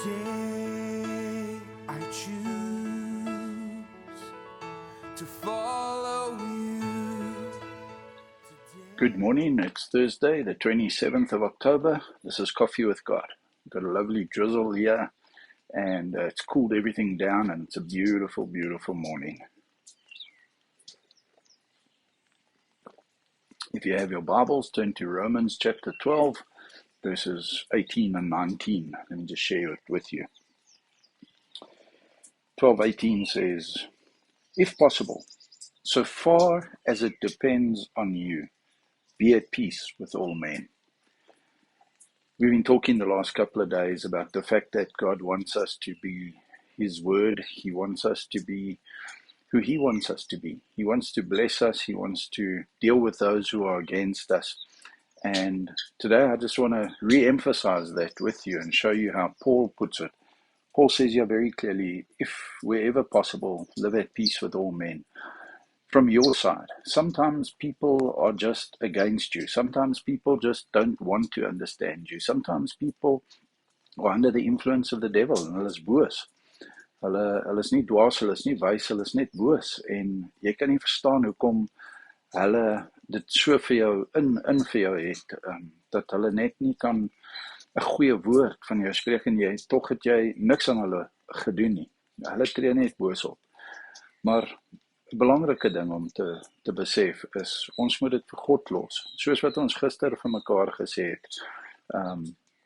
Today I choose to follow you. Good morning. It's Thursday, the 27th of October. This is Coffee with God. We've got a lovely drizzle here, and it's cooled everything down, and it's a beautiful, beautiful morning. If you have your Bibles, turn to Romans chapter 12, verses 18 and 19. Let me just share it with you. 12:18 says, "If possible, so far as it depends on you, be at peace with all men." We've been talking the last couple of days about the fact that God wants us to be His Word. He wants us to be who He wants us to be. He wants to bless us. He wants to deal with those who are against us. And today I just want to re-emphasize that with you and show you how Paul puts it. Paul says here very clearly, if wherever possible, live at peace with all men. From your side, sometimes people are just against you. Sometimes people just don't want to understand you. Sometimes people are under the influence of the devil en hulle is boos. Hulle is nie dwaas, hulle is nie wys, hulle is net boos. En jy kan nie verstaan hoekom hulle dit so vir jou in vir jou het, dat hulle net nie kan 'n goeie woord van jou spreek en tog het jy niks aan hulle gedoen nie. Hulle tree net boos op. Maar 'n belangrike ding om te besef is, ons moet dit vir God los. Soos wat ons gister vir mekaar gesê het,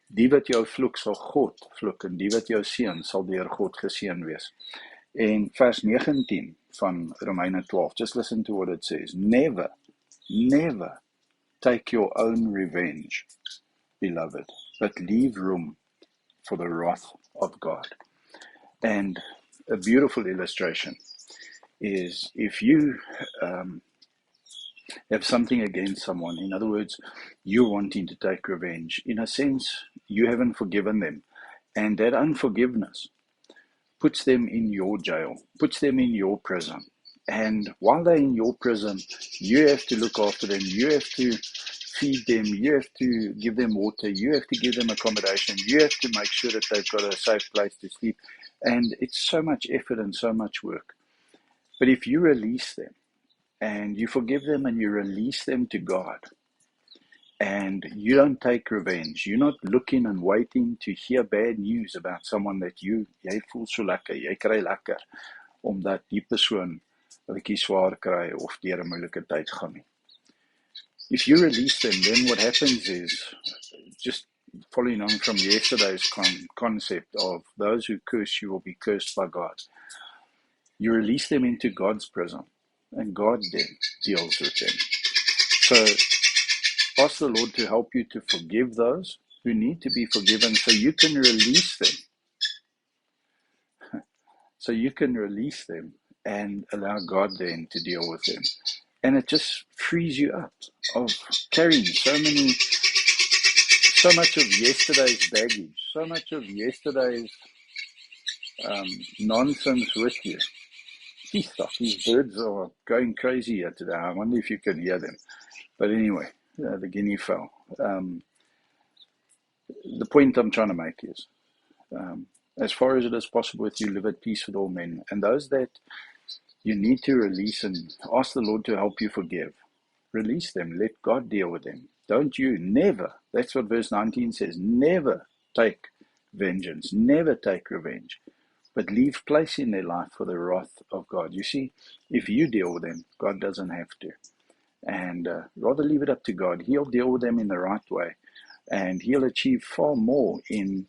die wat jou vloek sal God vloek, en die wat jou seën sal deur God geseën wees. En vers 19 van Romeine 12, just listen to what it says. Never take your own revenge, beloved, but leave room for the wrath of God. And a beautiful illustration is if you have something against someone, in other words, you're wanting to take revenge, in a sense, you haven't forgiven them. And that unforgiveness puts them in your jail, puts them in your prison. And while they're in your prison, you have to look after them, you have to feed them, you have to give them water, you have to give them accommodation, you have to make sure that they've got a safe place to sleep. And it's so much effort and so much work. But if you release them, and you forgive them and you release them to God, and you don't take revenge, you're not looking and waiting to hear bad news about someone that jy voel so lekker, jy kry lekker, omdat die persoon 'n bietjie swaar kry of deur 'n moeilike tyd gaan nie. If you release them, then what happens is, just following on from yesterday's concept of those who curse you will be cursed by God, you release them into God's prison, and God then deals with them. So ask the Lord to help you to forgive those who need to be forgiven, so you can release them. So you can release them and allow God then to deal with them. And it just frees you up of carrying so much of yesterday's baggage, so much of yesterday's nonsense with you. These birds are going crazy here today. I wonder if you can hear them. But anyway, the guinea fowl. The point I'm trying to make is, as far as it is possible with you, live at peace with all men. And those that you need to release and ask the Lord to help you forgive, release them. Let God deal with them. Don't you never, that's what verse 19 says, never take vengeance, never take revenge, but leave place in their life for the wrath of God. You see, if you deal with them, God doesn't have to. And rather leave it up to God. He'll deal with them in the right way, and He'll achieve far more in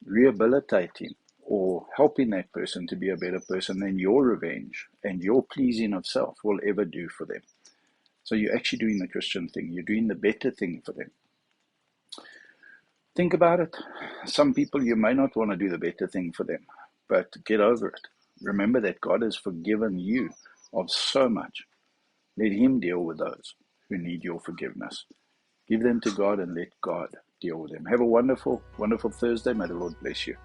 rehabilitating or helping that person to be a better person than your revenge and your pleasing of self will ever do for them. So you're actually doing the Christian thing. You're doing the better thing for them. Think about it. Some people, you may not want to do the better thing for them, but get over it. Remember that God has forgiven you of so much. Let Him deal with those who need your forgiveness. Give them to God and let God deal with them. Have a wonderful, wonderful Thursday. May the Lord bless you.